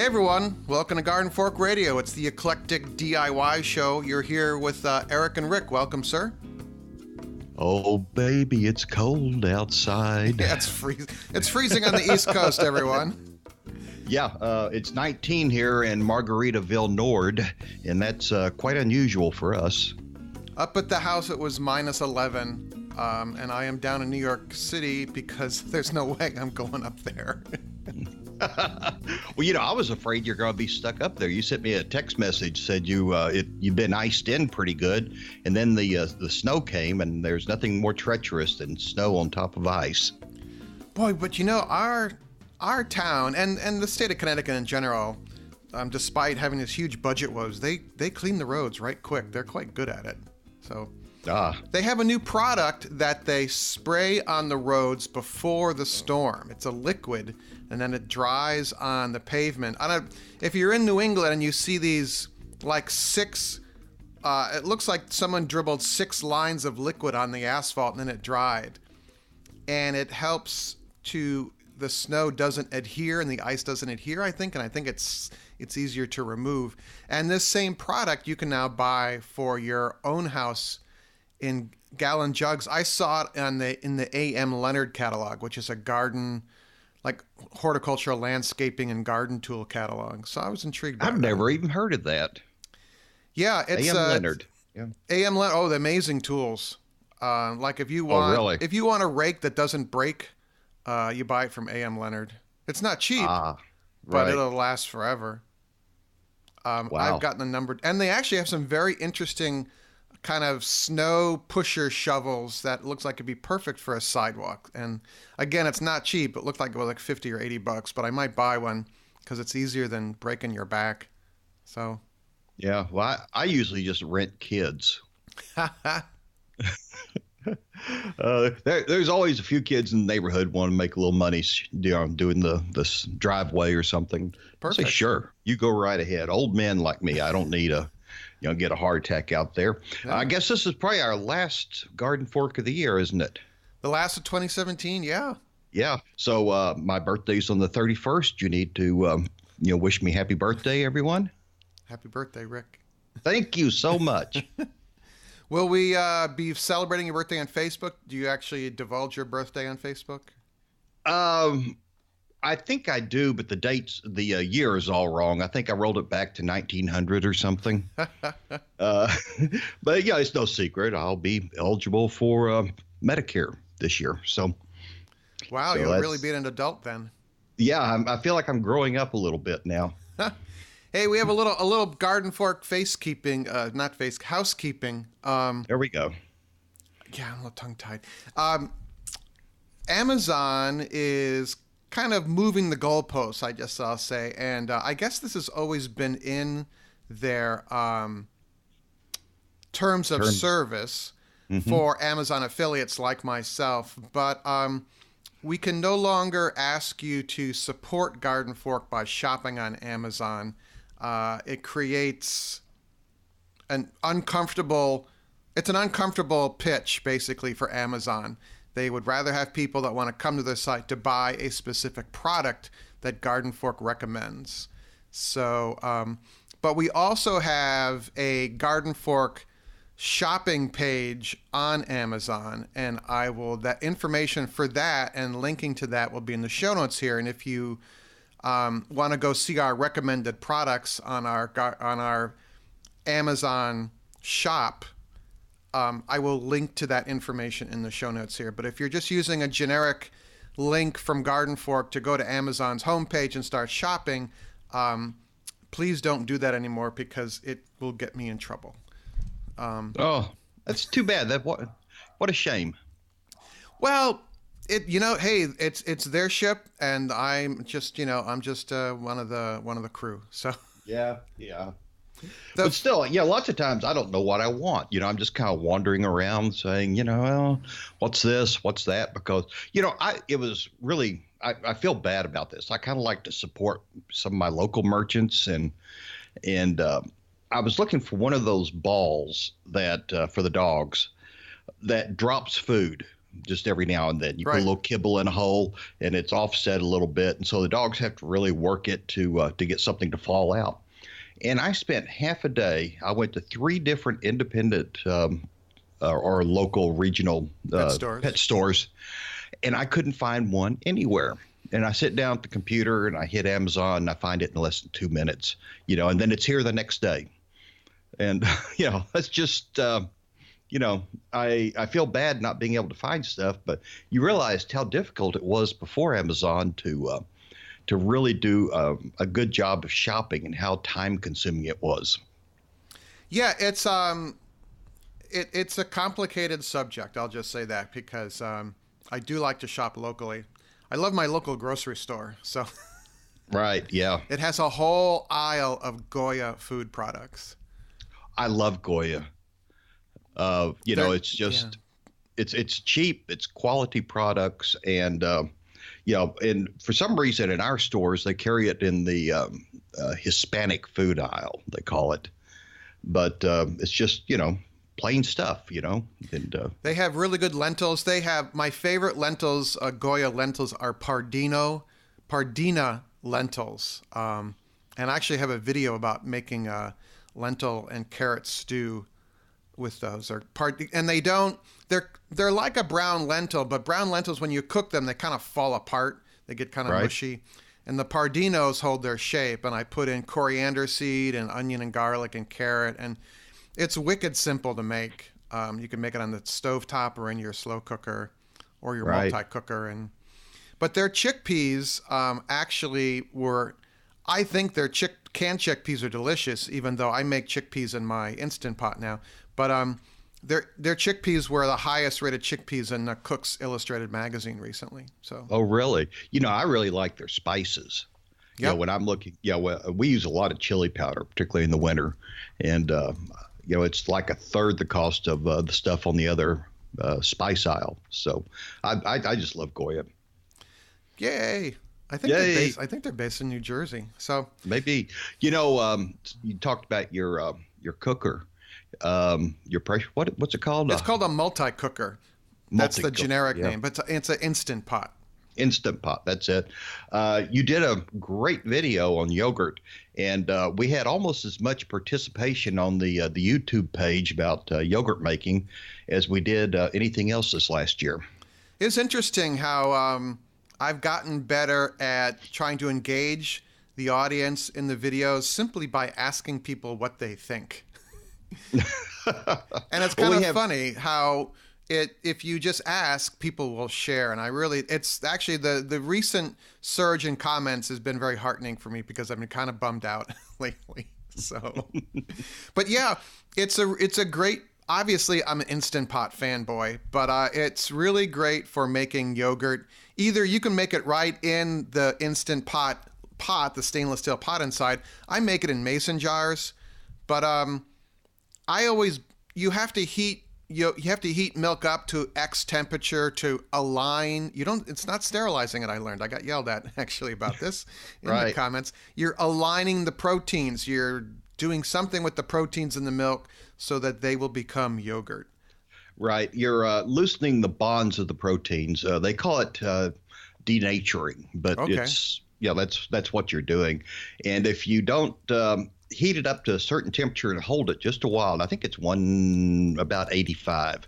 everyone, welcome to Garden Fork Radio. It's the eclectic DIY show. You're here with Eric and Rick. Welcome, sir. Oh, baby, it's cold outside. Yeah, it's freezing on the East Coast, everyone. Yeah, it's 19 here in Margaritaville, Nord, and that's quite unusual for us. Up at the house, it was minus 11, and I am down in New York City because there's no way I'm going up there. Well, I was afraid you're going to be stuck up there. You sent me a text message, said you've been iced in pretty good, and then the snow came, and there's nothing more treacherous than snow on top of ice. Boy, but our town and the state of Connecticut in general, despite having this huge budget woes, they clean the roads right quick. They're quite good at it. So they have a new product that they spray on the roads before the storm. It's a liquid, and then it dries on the pavement. If you're in New England and you see these like six, it looks like someone dribbled 6 lines of liquid on the asphalt and then it dried. And it helps the snow doesn't adhere and the ice doesn't adhere, I think, and I think it's easier to remove. And this same product you can now buy for your own house in gallon jugs. I saw it in the A.M. Leonard catalog, which is a garden, like horticultural landscaping and garden tool catalog. So I was intrigued by I've never even heard of that. Yeah, it's A.M. Leonard. Yeah. A.M. Leonard. Oh, the amazing tools. Like if you want, if you want a rake that doesn't break, you buy it from A.M. Leonard. It's not cheap, but it'll last forever. Wow. I've gotten a number, and they actually have some very interesting kind of snow pusher shovels that looks like it'd be perfect for a sidewalk. And again, it's not cheap. It looked like it was like $50 or $80, but I might buy one because it's easier than breaking your back. So. Yeah. Well, I usually just rent kids. There's always a few kids in the neighborhood want to make a little money, doing this driveway or something. Perfect. Say, sure, you go right ahead. Old men like me, I don't need get a heart attack out there. Yeah. I guess this is probably our last Garden Fork of the year, isn't it? The last of 2017, yeah. Yeah. So my birthday's on the 31st. You need to wish me happy birthday, everyone. Happy birthday, Rick. Thank you so much. Will we be celebrating your birthday on Facebook? Do you actually divulge your birthday on Facebook? I think I do, but the year is all wrong. I think I rolled it back to 1900 or something. But yeah, it's no secret. I'll be eligible for Medicare this year. So, wow, you'll really be an adult then. Yeah, I feel like I'm growing up a little bit now. Hey, we have a little Garden Fork housekeeping. There we go. Yeah, I'm a little tongue-tied. Amazon is kind of moving the goalposts, I'll say. And I guess this has always been in their terms of service for Amazon affiliates like myself. But we can no longer ask you to support Garden Fork by shopping on Amazon. It creates an uncomfortable pitch, basically, for Amazon. They would rather have people that want to come to their site to buy a specific product that Garden Fork recommends. So, but we also have a Garden Fork shopping page on Amazon, and that information for that and linking to that will be in the show notes here. And if you want to go see our recommended products on our Amazon shop, I will link to that information in the show notes here. But if you're just using a generic link from Garden Fork to go to Amazon's homepage and start shopping, please don't do that anymore because it will get me in trouble. That's too bad. What a shame. Well, hey, it's their ship, and I'm just one of the crew. So yeah. But still, lots of times I don't know what I want. I'm just kind of wandering around saying, well, what's this? What's that? Because, I feel bad about this. I kind of like to support some of my local merchants, and I was looking for one of those balls that for the dogs that drops food. just every now and then. You put a Right. little kibble in a hole, and it's offset a little bit, and so the dogs have to really work it to get something to fall out. And I spent half a day. I went to 3 different independent or local regional pet stores, and I couldn't find one anywhere. And I sit down at the computer and I hit Amazon and I find it in less than 2 minutes, and then it's here the next day. And, that's just, I feel bad not being able to find stuff, but you realized how difficult it was before Amazon to really do a good job of shopping and how time consuming it was. Yeah, it's a complicated subject. I'll just say that because I do like to shop locally. I love my local grocery store. So right, yeah. It has a whole aisle of Goya food products. I love Goya. It's just it's cheap, it's quality products, and and for some reason in our stores they carry it in the Hispanic food aisle, they call it. But it's just, plain stuff, and they have really good lentils. They have my favorite lentils, Goya lentils, are Pardina lentils. And I actually have a video about making a lentil and carrot stew with those. And they're like a brown lentil, but brown lentils, when you cook them, they kind of fall apart. They get kind of mushy. And the Pardinos hold their shape, and I put in coriander seed and onion and garlic and carrot, and it's wicked simple to make. You can make it on the stovetop or in your slow cooker or your multi-cooker. But their chickpeas I think their canned chickpeas are delicious, even though I make chickpeas in my Instant Pot now. But their chickpeas were the highest rated chickpeas in the Cook's Illustrated magazine recently. So. Oh, really? I really like their spices. Yeah. When I'm looking, we use a lot of chili powder, particularly in the winter, and it's like a third the cost of the stuff on the other spice aisle. So I just love Goya. Yay! I think they're based in New Jersey. So maybe you talked about your cooker, your pressure. What's it called? It's called a multi-cooker. That's the generic name, but it's an Instant Pot. Instant Pot, that's it. You did a great video on yogurt, and we had almost as much participation on the YouTube page about yogurt making as we did anything else this last year. It's interesting how I've gotten better at trying to engage the audience in the videos simply by asking people what they think. And it's kind of funny how if you just ask, people will share. And it's actually the recent surge in comments has been very heartening for me because I've been kind of bummed out lately. So, but yeah, it's a great, obviously I'm an Instant Pot fanboy, but it's really great for making yogurt. Either you can make it right in the Instant Pot, the stainless steel pot inside. I make it in mason jars, but you have to heat milk up to X temperature to align. It's not sterilizing it, I learned. I got yelled at actually about this in the comments. You're aligning the proteins. You're doing something with the proteins in the milk so that they will become yogurt. Right. You're loosening the bonds of the proteins. They call it denaturing, but that's what you're doing. And if you don't heat it up to a certain temperature and hold it just a while, I think it's about 85,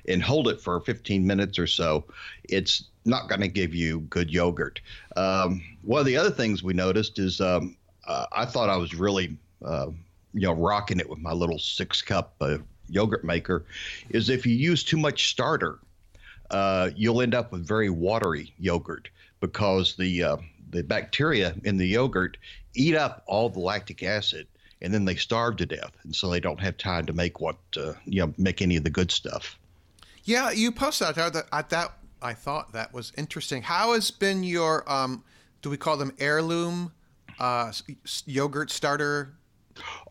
and hold it for 15 minutes or so, it's not going to give you good yogurt. One of the other things we noticed is I thought I was really rocking it with my little 6-cup yogurt maker, is if you use too much starter, you'll end up with very watery yogurt because the bacteria in the yogurt eat up all the lactic acid, and then they starve to death, and so they don't have time to make make any of the good stuff. Yeah, you posted that. I thought that was interesting. How has been your do we call them heirloom yogurt starter?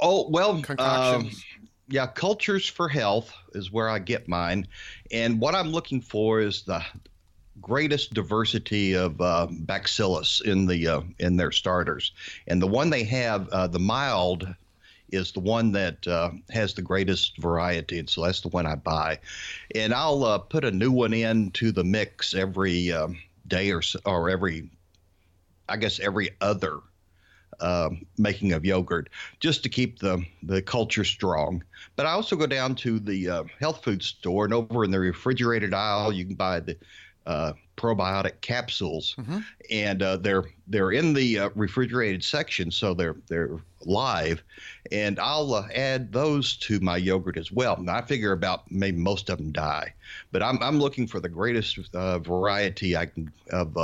Oh, well, concoctions. Cultures for Health is where I get mine. And what I'm looking for is the greatest diversity of bacillus in their starters. And the one they have, the mild, is the one that has the greatest variety, and so that's the one I buy. And I'll put a new one into the mix every day or so, or every other making of yogurt, just to keep the culture strong. But I also go down to the health food store, and over in the refrigerated aisle, you can buy the probiotic capsules, and they're in the refrigerated section, so they're live, and I'll add those to my yogurt as well. And I figure about maybe most of them die, but I'm looking for the greatest variety I can of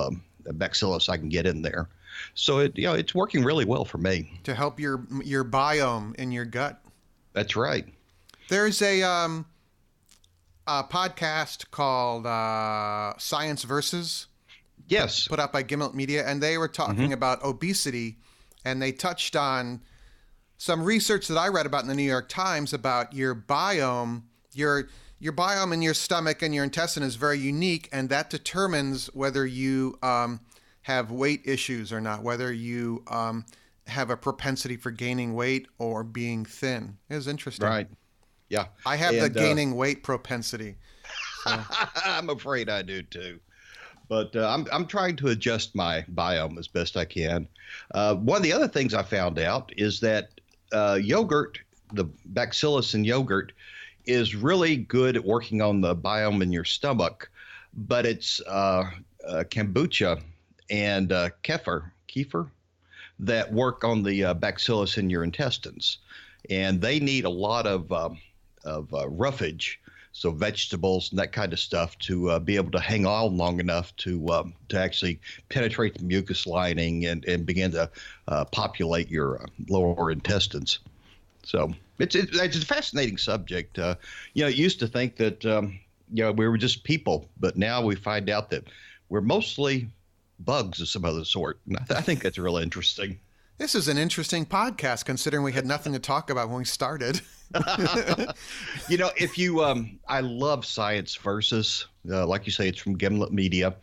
bacillus I can get in there. So it's working really well for me to help your biome in your gut. That's right. There's a podcast called Science Versus. Yes. Put out by Gimlet Media, and they were talking about obesity, and they touched on some research that I read about in the New York Times about your biome. Your biome in your stomach and your intestine is very unique, and that determines whether you have weight issues or not, whether you have a propensity for gaining weight or being thin. It was interesting. Right. Yeah. I have the gaining weight propensity. So. I'm afraid I do too. But I'm trying to adjust my biome as best I can. One of the other things I found out is that yogurt, the bacillus in yogurt, is really good at working on the biome in your stomach, but it's kombucha and kefir that work on the bacillus in your intestines, and they need a lot of roughage, so vegetables and that kind of stuff, to be able to hang on long enough to actually penetrate the mucus lining and begin to populate your lower intestines. So it's a fascinating subject. It used to think that we were just people, but now we find out that we're mostly bugs of some other sort. And I think that's really interesting. This is an interesting podcast, considering we had nothing to talk about when we started. If you, I love Science Versus. Like you say, it's from Gimlet Media.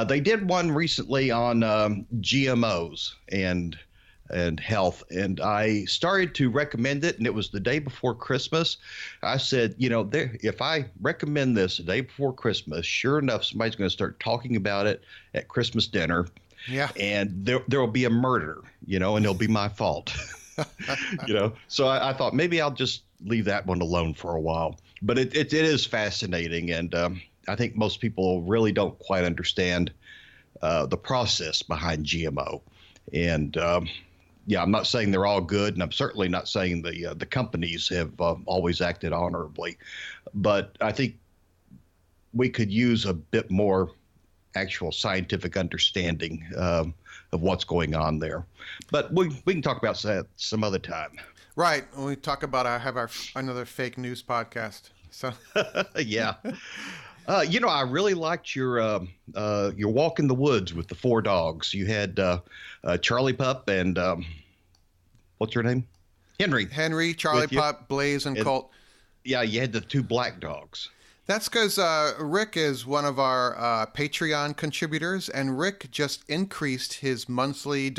They did one recently on GMOs and health, and I started to recommend it, and it was the day before Christmas. I said, if I recommend this the day before Christmas, sure enough, somebody's going to start talking about it at Christmas dinner. Yeah. And there will be a murder, and it'll be my fault. So I thought maybe I'll just leave that one alone for a while. But it is fascinating, and I think most people really don't quite understand the process behind GMO. And I'm not saying they're all good, and I'm certainly not saying the companies have always acted honorably. But I think we could use a bit more actual scientific understanding of what's going on there. But we can talk about that some other time. Right. When we talk about have another fake news podcast. So yeah. I really liked your walk in the woods with the 4 dogs. You had Charlie Pup and what's her name? Henry, Charlie Pup, Blaze, and Colt. Yeah, you had the 2 black dogs. That's because Rick is one of our Patreon contributors, and Rick just increased his monthly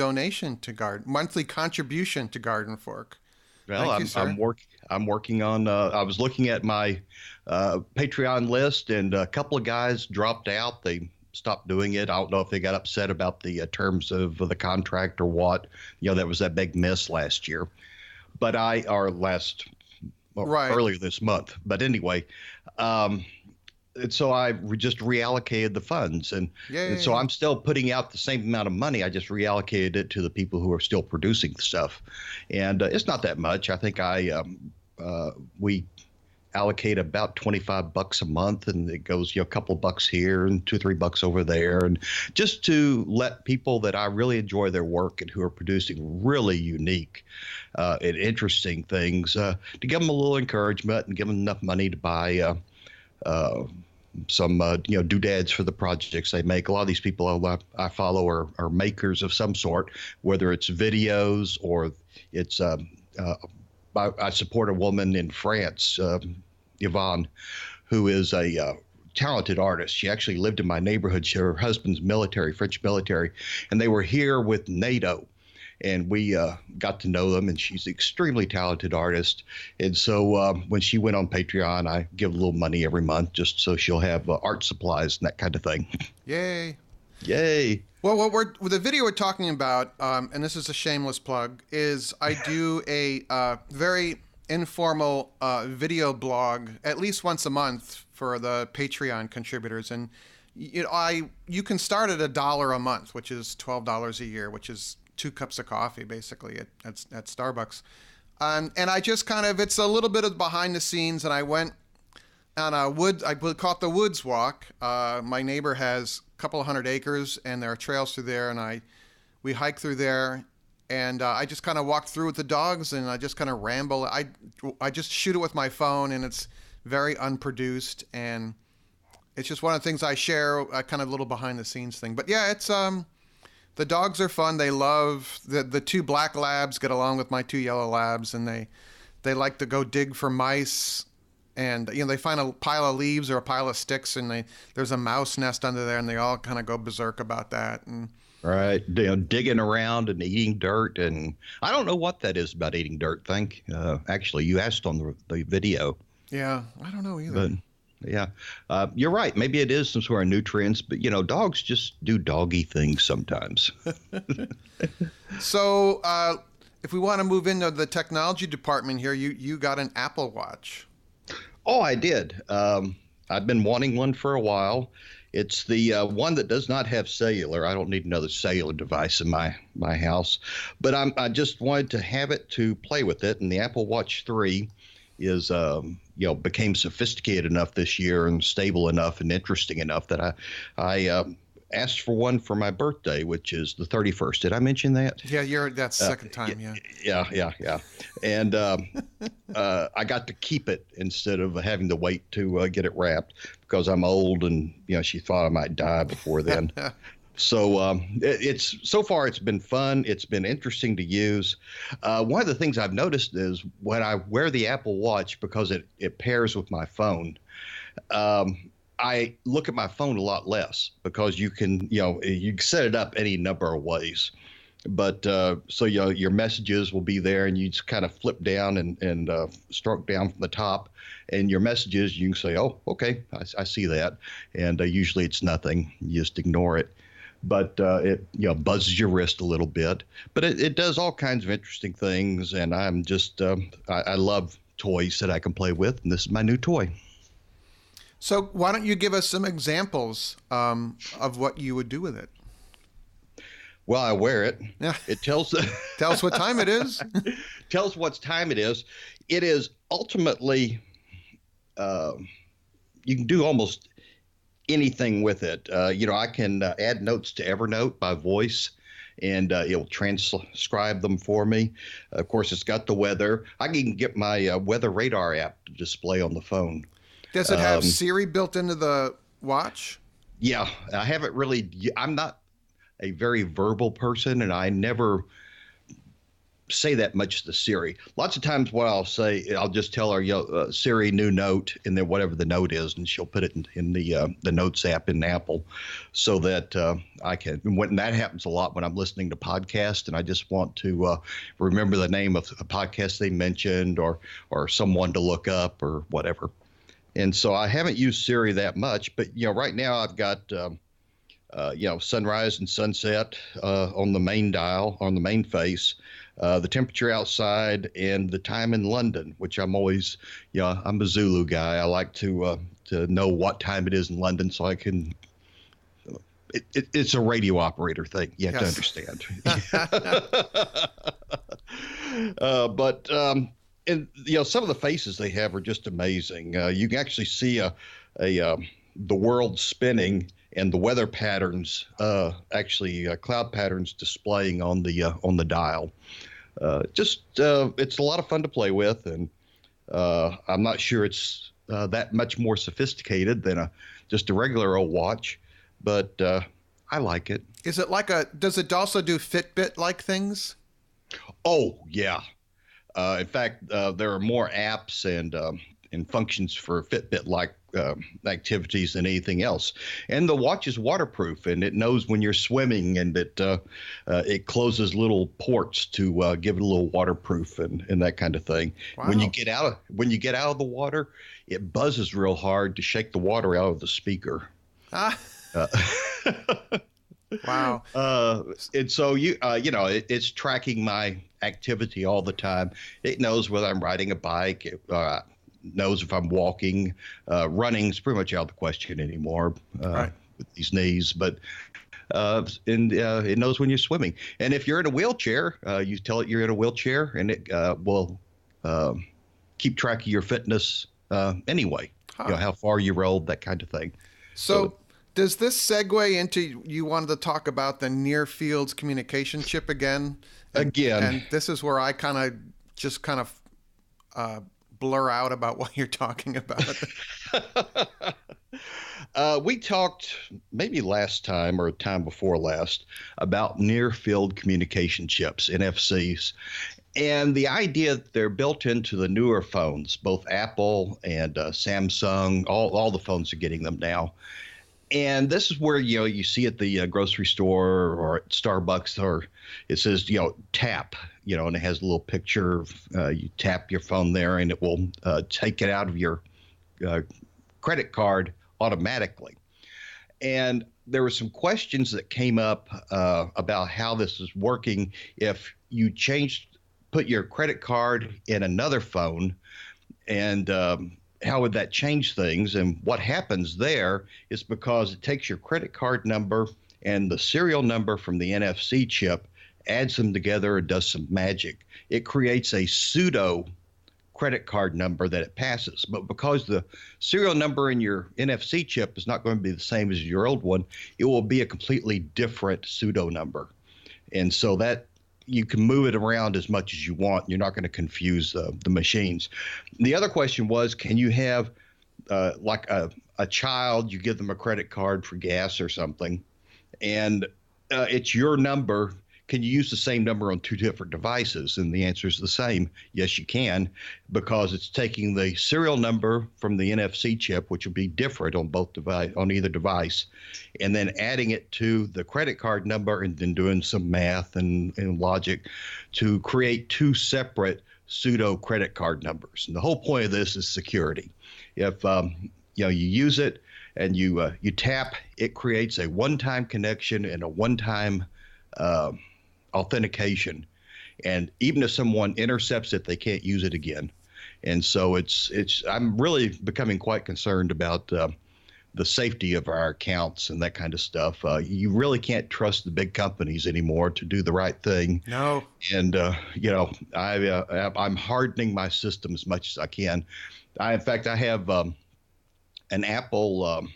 contribution to Garden Fork. Well, I'm working on. I was looking at my Patreon list, and a couple of guys dropped out. They stopped doing it. I don't know if they got upset about the terms of the contract or what. That was that big miss last year. But earlier this month. But anyway, and so I just reallocated the funds, and so I'm still putting out the same amount of money. I just reallocated it to the people who are still producing stuff, and it's not that much. I think we allocate about $25 a month, and it goes a couple bucks here and $2-3 over there, and just to let people that I really enjoy their work and who are producing really unique and interesting things to give them a little encouragement and give them enough money to buy some doodads for the projects they make. A lot of these people I follow are makers of some sort, whether it's videos or it's I support a woman in France, Yvonne, who is a talented artist. She actually lived in my neighborhood. Her husband's military, French military, and they were here with NATO. and we got to know them. And she's an extremely talented artist. And so when she went on Patreon, I give a little money every month just so she'll have art supplies and that kind of thing. Yay! Yay! Well, the video we're talking about, and this is a shameless plug, is I do a very informal video blog at least once a month for the Patreon contributors, and you can start at $1 a month, which is $12 a year, which is 2 cups of coffee basically at Starbucks, and I just kind of, it's a little bit of behind the scenes, and I went on I call it the Woods Walk. My neighbor has a couple of 100 acres, and there are trails through there, and we hike through there. And I just kind of walk through with the dogs, and I just kind of ramble. I just shoot it with my phone, and it's very unproduced, and it's just one of the things I share, a kind of little behind the scenes thing. But yeah, it's the dogs are fun. They love the 2 black labs get along with my 2 yellow labs, and they like to go dig for mice, and they find a pile of leaves or a pile of sticks, and there's a mouse nest under there, and they all kind of go berserk about that. And right, digging around and eating dirt, and I don't know what that is about eating dirt. Actually, you asked on the video. Yeah, I don't know either. But yeah, you're right. Maybe it is some sort of nutrients, but dogs just do doggy things sometimes. So, if we want to move into the technology department here, you got an Apple Watch. Oh, I did. I've been wanting one for a while. It's the one that does not have cellular. I don't need another cellular device in my house, but I just wanted to have it to play with it. And the Apple Watch 3 is became sophisticated enough this year and stable enough and interesting enough that I asked for one for my birthday, which is the 31st. Did I mention that? Yeah, that's the second time. Yeah. And I got to keep it instead of having to wait to get it wrapped because I'm old, and she thought I might die before then. So so far it's been fun. It's been interesting to use. One of the things I've noticed is when I wear the Apple Watch, because it pairs with my phone, I look at my phone a lot less because you can set it up any number of ways. But so your messages will be there, and you just kind of flip down and stroke down from the top, and your messages, you can say, oh, okay, I see that. And usually it's nothing. You just ignore it. But it buzzes your wrist a little bit. But it does all kinds of interesting things, and I'm just I love toys that I can play with, and this is my new toy. So why don't you give us some examples of what you would do with it? Well, I wear it. Yeah. It tells Tell us what time it is. Tells what time it is. It is ultimately you can do almost anything with it. I can add notes to Evernote by voice, and it'll transcribe them for me. Of course, it's got the weather. I can even get my weather radar app to display on the phone. Does it have Siri built into the watch? Yeah, I haven't really. I'm not a very verbal person, and I never say that much to Siri. Lots of times what I'll say, I'll just tell her, Siri, new note, and then whatever the note is, and she'll put it in the Notes app in Apple, so that I can. When that happens a lot when I'm listening to podcasts, and I just want to remember the name of a podcast they mentioned, or someone to look up, or whatever. And so I haven't used Siri that much, but right now I've got sunrise and sunset on the main dial, on the main face, the temperature outside, and the time in London, which I'm always, I'm a Zulu guy. I like to know what time it is in London, so I can. It's a radio operator thing. You have to understand. But and some of the faces they have are just amazing. You can actually see the world spinning and the weather patterns, cloud patterns displaying on the dial. It's a lot of fun to play with, and I'm not sure it's that much more sophisticated than just a regular old watch, but I like it. Is it does it also do Fitbit-like things? Oh, yeah. In fact, there are more apps and functions for Fitbit-like activities than anything else. And the watch is waterproof, and it knows when you're swimming, and it closes little ports to give it a little waterproof and that kind of thing. Wow. When you get out of the water, it buzzes real hard to shake the water out of the speaker. Ah. Wow. And so it's tracking my activity all the time. It knows whether I'm riding a bike. It knows if I'm walking. Running's pretty much out of the question anymore right. with these knees. But it knows when you're swimming. And if you're in a wheelchair, you tell it you're in a wheelchair, and it will keep track of your fitness anyway. Huh. How far you rolled, that kind of thing. So does this segue into, you wanted to talk about the near fields communication chip again? And this is where I kind of blur out about what you're talking about. We talked maybe last time or time before last about near field communication chips, NFCs. And the idea that they're built into the newer phones, both Apple and Samsung, all the phones are getting them now. And this is where, you see at the grocery store or at Starbucks, or it says, tap, and it has a little picture. You tap your phone there, and it will take it out of your credit card automatically. And there were some questions that came up about how this is working if you put your credit card in another phone, and how would that change things? And what happens there is because it takes your credit card number and the serial number from the NFC chip, adds them together, and does some magic. It creates a pseudo credit card number that it passes. But because the serial number in your NFC chip is not going to be the same as your old one, it will be a completely different pseudo number. And so that you can move it around as much as you want. You're not going to confuse the machines. The other question was, can you have like a child, you give them a credit card for gas or something, and it's your number. Can you use the same number on two different devices? And the answer is the same. Yes, you can, because it's taking the serial number from the NFC chip, which will be different on either device, and then adding it to the credit card number, and then doing some math and logic to create two separate pseudo credit card numbers. And the whole point of this is security. If you use it and you tap, it creates a one-time connection and a one-time authentication, and even if someone intercepts it, they can't use it again. And so I'm really becoming quite concerned about the safety of our accounts and that kind of stuff. You really can't trust the big companies anymore to do the right thing. No. And I'm hardening my system as much as I can. In fact, I have an Apple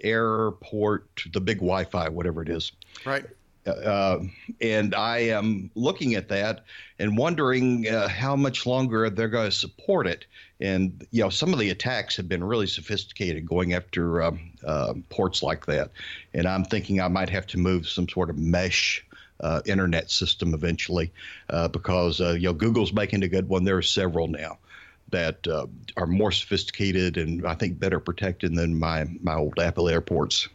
Airport, the big Wi-Fi, whatever it is. Right. And I am looking at that and wondering how much longer they're going to support it. And, some of the attacks have been really sophisticated going after ports like that. And I'm thinking I might have to move some sort of mesh internet system eventually because, Google's making a good one. There are several now that are more sophisticated and I think better protected than my old Apple airports.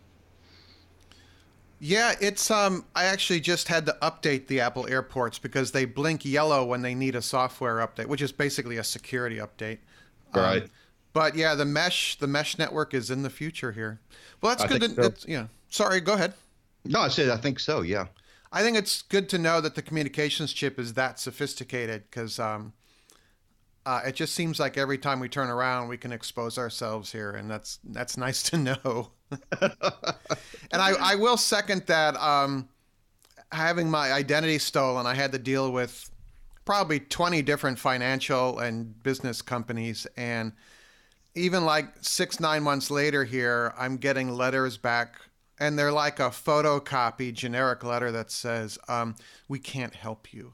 Yeah, it's I actually just had to update the Apple airports because they blink yellow when they need a software update, which is basically a security update. Right. But yeah, the mesh network is in the future here. Well, that's good. So. Sorry, go ahead. No, I said I think so. Yeah. I think it's good to know that the communications chip is that sophisticated because it just seems like every time we turn around, we can expose ourselves here, and that's nice to know. And I will second that. Having my identity stolen, I had to deal with probably 20 different financial and business companies, and even like 6-9 months later here, I'm getting letters back, and they're like a photocopy generic letter that says, we can't help you.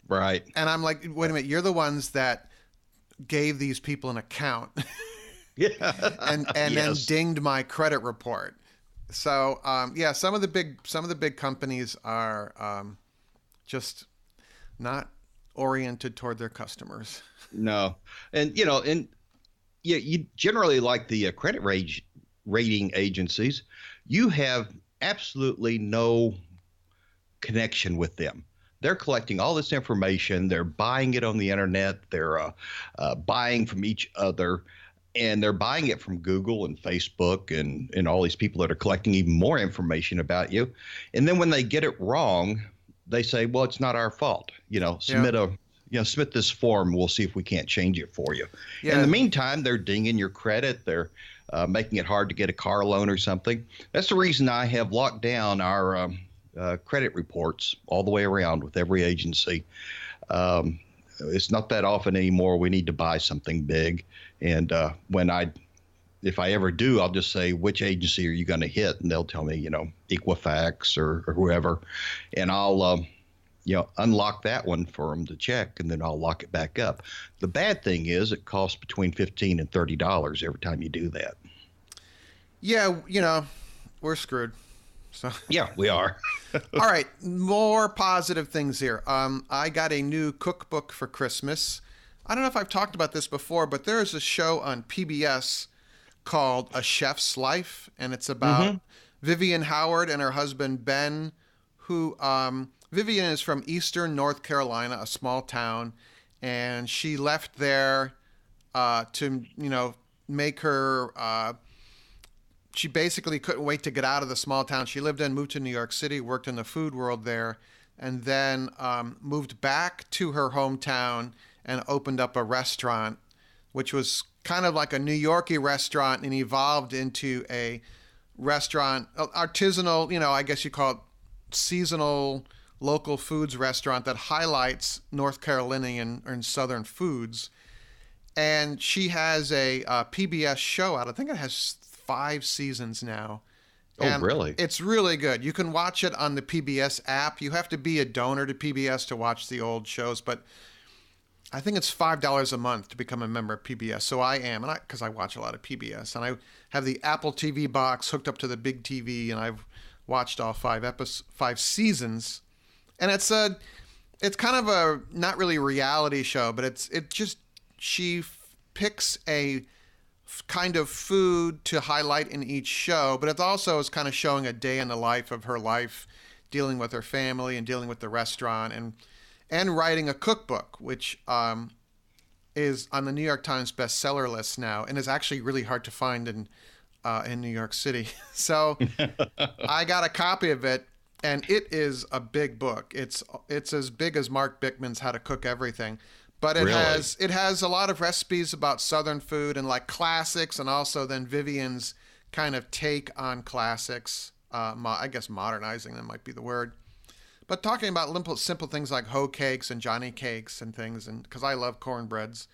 Right. And I'm like, wait a minute, you're the ones that gave these people an account. Yeah. and yes. Then dinged my credit report. So some of the big companies are just not oriented toward their customers. No. And you generally, like the rating agencies, you have absolutely no connection with them. They're collecting all this information. They're buying it on the internet. They're buying from each other, and they're buying it from Google and Facebook and all these people that are collecting even more information about you. And then when they get it wrong, they say, well, it's not our fault. Submit this form. We'll see if we can't change it for you. Yeah. In the meantime, they're dinging your credit. They're making it hard to get a car loan or something. That's the reason I have locked down our credit reports all the way around with every agency. It's not that often anymore we need to buy something big. And if I ever do, I'll just say, which agency are you going to hit? And they'll tell me, Equifax or whoever. And I'll, unlock that one for them to check, and then I'll lock it back up. The bad thing is it costs between $15 and $30 every time you do that. Yeah, we're screwed. So yeah, we are. All right, more positive things here. I got a new cookbook for Christmas. I don't know if I've talked about this before, but there is a show on PBS called A Chef's Life, and it's about Vivian Howard and her husband Ben, who Vivian is from Eastern North Carolina, a small town, and she left there to make her. She basically couldn't wait to get out of the small town she lived in, moved to New York City, worked in the food world there, and then moved back to her hometown and opened up a restaurant, which was kind of like a New Yorkie restaurant and evolved into a restaurant, artisanal, I guess you call it seasonal local foods restaurant that highlights North Carolinian and Southern foods. And she has a PBS show out. I think it has 5 seasons now. And really? It's really good. You can watch it on the PBS app. You have to be a donor to PBS to watch the old shows, but I think it's $5 a month to become a member of PBS. So I am, and because I watch a lot of PBS, and I have the Apple TV box hooked up to the big TV, and I've watched all 5 seasons. And it's kind of a not really reality show, but she picks a kind of food to highlight in each show, but it also is kind of showing a day in the life of her life, dealing with her family and dealing with the restaurant and writing a cookbook, which is on the New York Times bestseller list now and is actually really hard to find in New York City. So I got a copy of it, and it is a big book. It's as big as Mark Bickman's How to Cook Everything. But it has a lot of recipes about Southern food and like classics, and also then Vivian's kind of take on classics. I guess modernizing them might be the word. But talking about simple things like hoe cakes and Johnny cakes and things, and because I love cornbreads.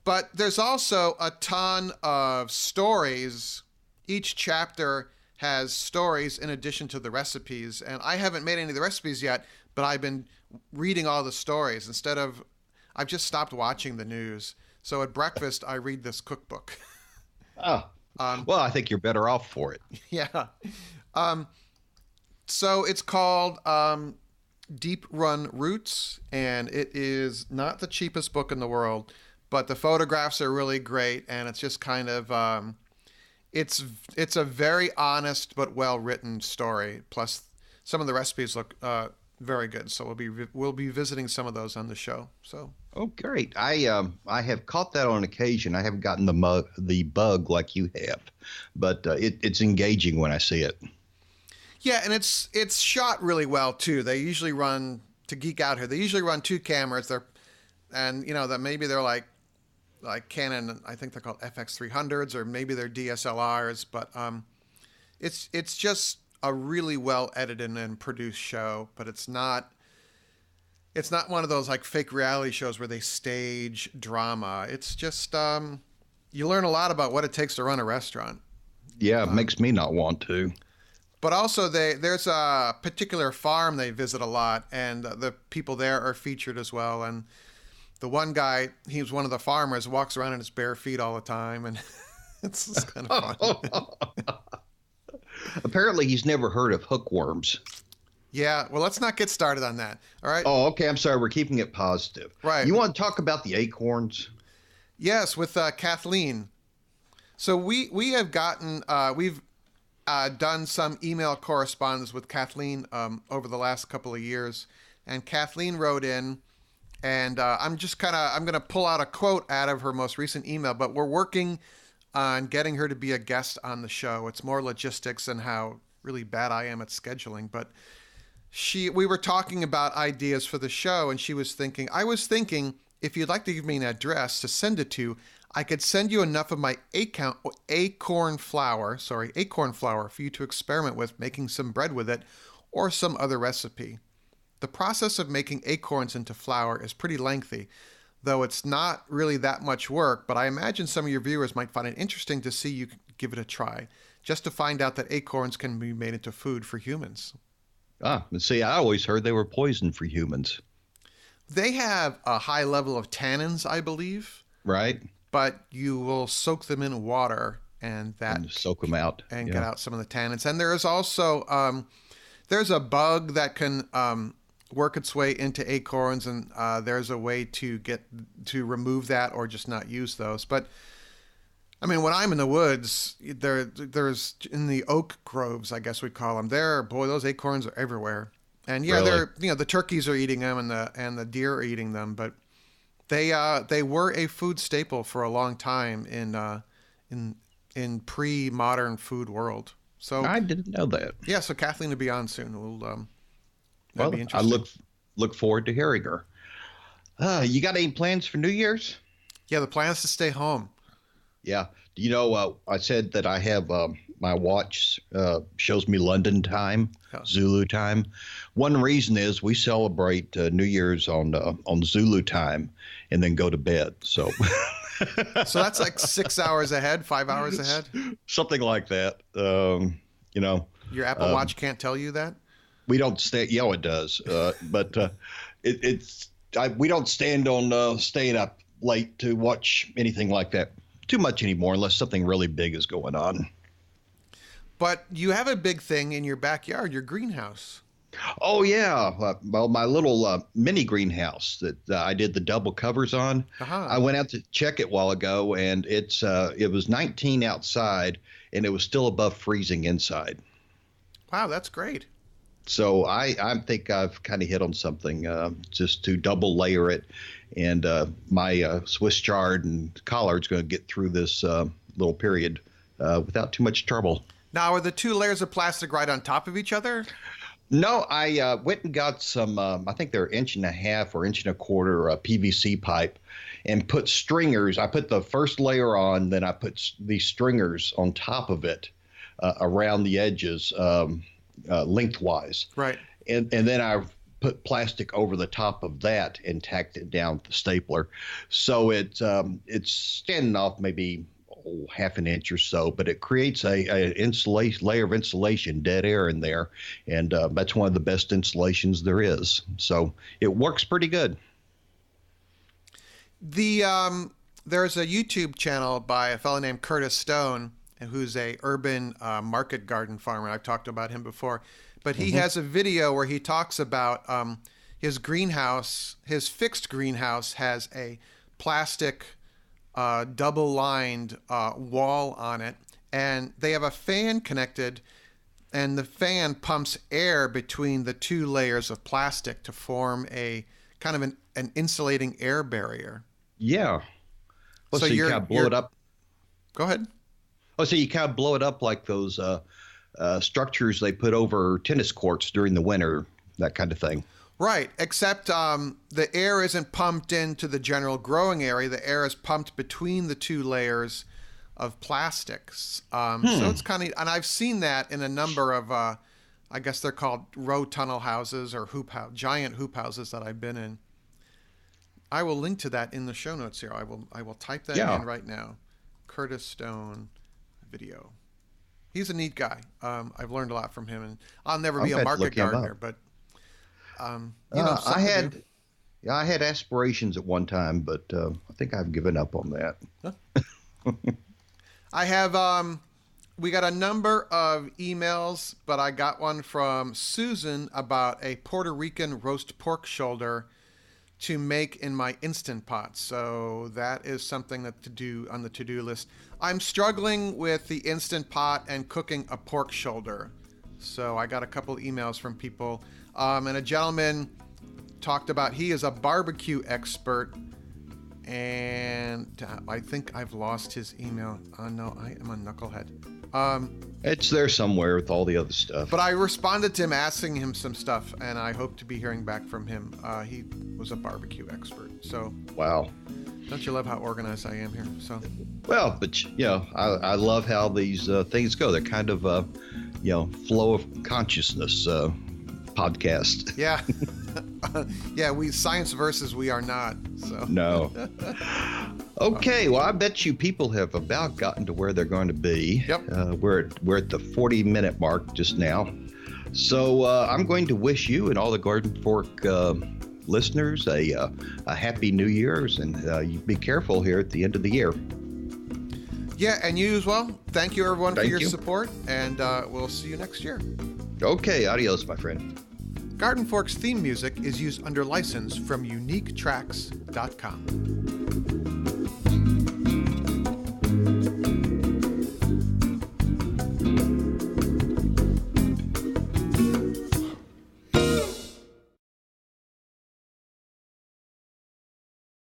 But there's also a ton of stories. Each chapter has stories in addition to the recipes. And I haven't made any of the recipes yet, but I've been reading all the stories I've just stopped watching the news. So at breakfast, I read this cookbook. Oh, well, I think you're better off for it. Yeah. So it's called Deep Run Roots, and it is not the cheapest book in the world, but the photographs are really great, and it's just kind of it's a very honest but well-written story. Plus, some of the recipes look very good, so we'll be visiting some of those on the show. So. Oh, great! I have caught that on occasion. I haven't gotten the bug like you have, but it's engaging when I see it. Yeah, and it's shot really well too. They usually run, to geek out here, they usually run 2 cameras. That maybe they're like Canon. I think they're called FX300s, or maybe they're DSLRs. But it's just a really well edited and produced show. But it's not one of those like fake reality shows where they stage drama. It's just you learn a lot about what it takes to run a restaurant. Yeah, it makes me not want to. But also there's a particular farm they visit a lot, and the people there are featured as well. And the one guy, he's one of the farmers, walks around in his bare feet all the time, and it's just kind of fun. Apparently he's never heard of hookworms. Yeah, well, let's not get started on that, all right? Oh, okay, I'm sorry. We're keeping it positive. Right. You want to talk about the acorns? Yes, with Kathleen. So we have gotten we've done some email correspondence with Kathleen over the last couple of years, and Kathleen wrote in, and I'm going to pull out a quote out of her most recent email, but we're working on getting her to be a guest on the show. It's more logistics and how really bad I am at scheduling, but we were talking about ideas for the show, and I was thinking if you'd like to give me an address to send it to, I could send you enough of my acorn flour for you to experiment with making some bread with it or some other recipe. The process of making acorns into flour is pretty lengthy, though it's not really that much work, but I imagine some of your viewers might find it interesting to see you give it a try, just to find out that acorns can be made into food for humans. See, I always heard they were poison for humans. They have a high level of tannins, I believe. Right. But you will soak them in water and soak them out and get out some of the tannins. And there is also there's a bug that can work its way into acorns, and there's a way to remove that or just not use those. But I mean, when I'm in the woods, there's in the oak groves, I guess we'd call them. Those acorns are everywhere. And really? The turkeys are eating them and the deer are eating them, but they were a food staple for a long time in pre-modern food world. So I didn't know that. Yeah, so Kathleen will be on soon. Well, be I look forward to hearing her. You got any plans for New Year's? Yeah, the plan is to stay home. Yeah. I said that I have my watch shows me London time, Zulu time. One reason is we celebrate New Year's on Zulu time and then go to bed. So so that's like 6 hours ahead, 5 hours ahead? Something like that. Your Apple Watch can't tell you that? We don't stay. Yeah, it does. But we don't stand on staying up late to watch anything like that too much anymore, unless something really big is going on. But you have a big thing in your backyard, your greenhouse. Oh, yeah. Well, my little mini greenhouse that I did the double covers on. Uh-huh. I went out to check it a while ago, and it was 19 outside, and it was still above freezing inside. Wow, that's great. So I think I've kind of hit on something just to double layer it. And my Swiss chard and collard's going to get through this little period without too much trouble. Now, are the two layers of plastic right on top of each other? No, I went and got some, I think they're 1.5 or 1.25 PVC pipe and put stringers. I put the first layer on, then I put these stringers on top of it around the edges lengthwise. Right. And then I put plastic over the top of that and tacked it down with the stapler. So it's standing off maybe half an inch or so, but it creates a layer of insulation, dead air in there, and that's one of the best insulations there is. So it works pretty good. There's a YouTube channel by a fellow named Curtis Stone, who's a urban market garden farmer. I've talked about him before, but he has a video where he talks about his greenhouse. His fixed greenhouse has a plastic double-lined wall on it, and they have a fan connected, and the fan pumps air between the two layers of plastic to form a kind of an insulating air barrier. Yeah. Well, so you kind of blow it up. Go ahead. Oh, so you kind of blow it up like those structures they put over tennis courts during the winter, that kind of thing. Right, except the air isn't pumped into the general growing area. The air is pumped between the two layers of plastics. So it's kind of, and I've seen that in a number of, I guess they're called row tunnel houses or giant hoop houses that I've been in. I will link to that in the show notes here. I will type that in right now. Curtis Stone video. He's a neat guy. I've learned a lot from him, and I'll never be a market gardener, but I had aspirations at one time, but I think I've given up on that. I have we got a number of emails, but I got one from Susan about a Puerto Rican roast pork shoulder to make in my Instant Pot. So that is something that to do on the to-do list. I'm struggling with the Instant Pot and cooking a pork shoulder. So I got a couple emails from people. And a gentleman talked about he is a barbecue expert. And I think I've lost his email. Oh, no, I am a knucklehead. It's there somewhere with all the other stuff. But I responded to him asking him some stuff, and I hope to be hearing back from him. He was a barbecue expert. So wow. Don't you love how organized I am here? So well, but I love how these things go. They're kind of flow of consciousness podcast. Yeah. Yeah, we science versus we are not. So no. Okay, well, I bet you people have about gotten to where they're going to be. Yep. We're at the 40-minute mark just now. So I'm going to wish you and all the Garden Fork listeners a happy New Year's, and you be careful here at the end of the year. Yeah, and you as well. Thank you, everyone, for your support, and we'll see you next year. Okay, adios, my friend. Garden Fork's theme music is used under license from uniquetracks.com.